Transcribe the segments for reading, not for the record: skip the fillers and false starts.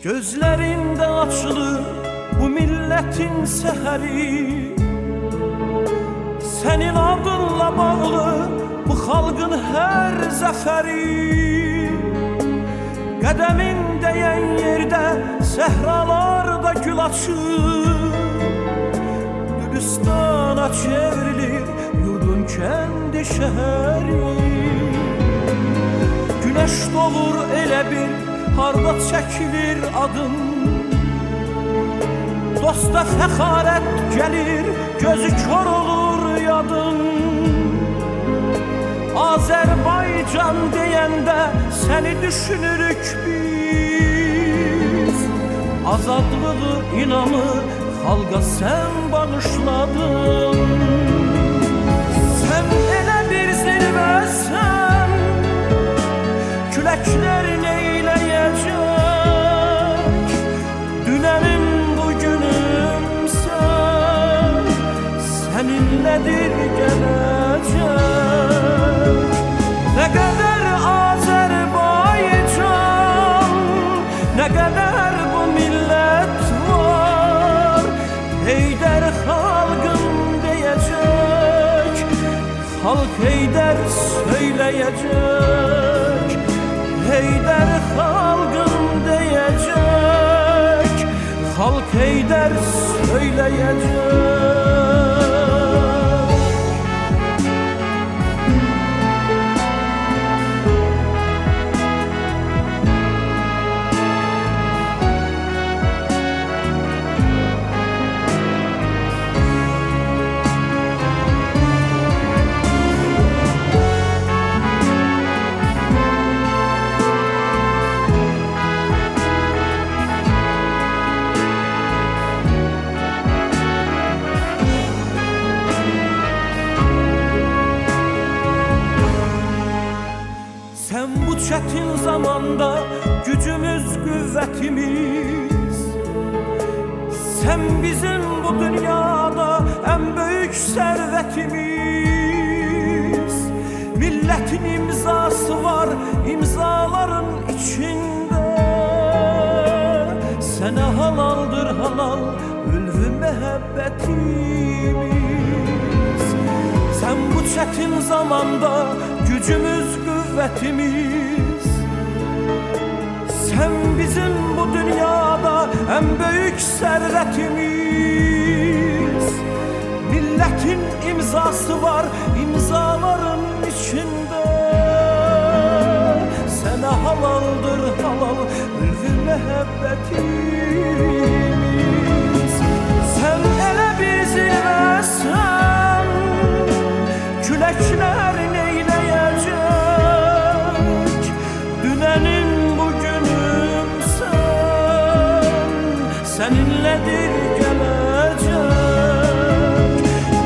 Gözlerinde açılır bu milletin seheri, senin adınla bağlı bu halkın her zaferi. Qədemin değen yerde sehralarda gül açır, Gülistana çevrilir yurdun kendi şehri. Güneş doğur elə bir harda çekilir adın, dosta fəxarət gelir gözü kör olur yadın. Azerbaycan deyəndə seni düşünürük biz, azadlığı inamı xalqa sen bağışladın. Sen elə bir zirvəsən, küləklərin eyləyəcək, dünənim bugünümsən, səninlədir gələcək. Ne kadar Azerbaycan, ne kadar bu millet var, Heydər xalqım deyəcək, xalq Heydər söyləyəcək. Heydər xalqım deyəcək, xalq Heydər söyləyəcək. Sen bu çetin zamanda gücümüz, kuvvetimiz, sen bizim bu dünyada en büyük servetimiz. Milletin imzası var imzaların içinde, sana halaldır halal ülvü mehabbetimiz. Sen bu çetin zamanda gücümüz, kuvvetimiz, sen bizim bu dünyada en büyük servetimiz. Milletin imzası var imzaların içinde, sana halaldır halal ülvü mehabbetimiz. Sen ele bir zirvəsən, küləklərin eyləyəcək, dünənin bugünümsən, səninlədir gələcək.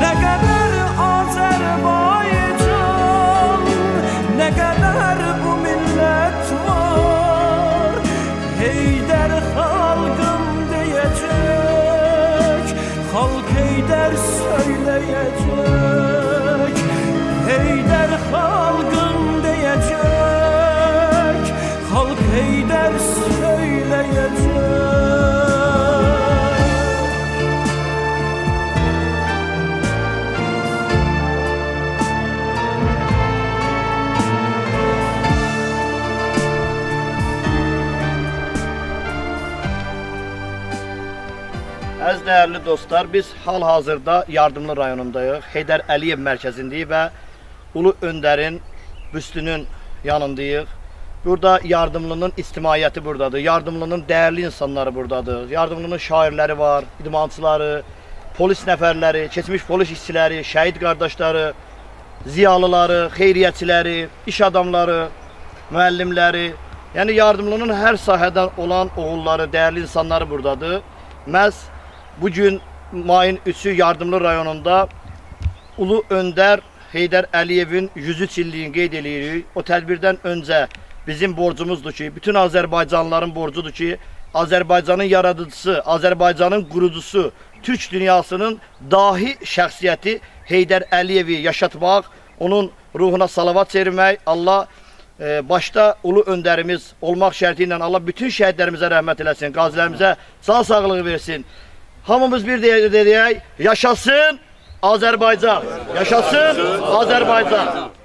Ne kadar Azerbaycan, ne kadar bu millet var, Heydər xalqım deyəcək, xalq Heydər söyləyəcək. Heydər xalqım deyəcək, xalq Heydər söyləyəcək. Əziz değerli dostlar, biz hal-hazırda Yardımlı rayonundayıq. Heydər Əliyev mərkəzindəyik və Ulu Öndərin büstünün yanındayıq. Burada Yardımlının ictimaiyyəti buradadır. Yardımlının değerli insanları buradadır. Yardımlının şairləri var, idmançıları, polis nəfərləri, keçmiş polis işçiləri, şəhid qardaşları, ziyalıları, xeyriyyətçiləri, iş adamları, müəllimləri. Yəni Yardımlının hər sahədən olan oğulları, değerli insanları buradadır. Məhz bugün mayın 3'ü Yardımlı rayonunda Ulu Önder Heydər Əliyevin 103 illiyini qeyd edirik. O tədbirdən öncə bizim borcumuzdur ki, bütün Azərbaycanlıların borcudur ki, Azərbaycanın yaradıcısı, Azərbaycanın qurucusu, Türk dünyasının dahi şəxsiyyəti Heydər Əliyevi yaşatmaq, onun ruhuna salavat çevirmək. Allah başta ulu önderimiz olmaq şərti ilə Allah bütün şəhidlərimizə rəhmət eləsin, qazilərimizə sağ sağlığı versin. Hamımız bir deyək, yaşasın Azərbaycan, yaşasın Azərbaycan.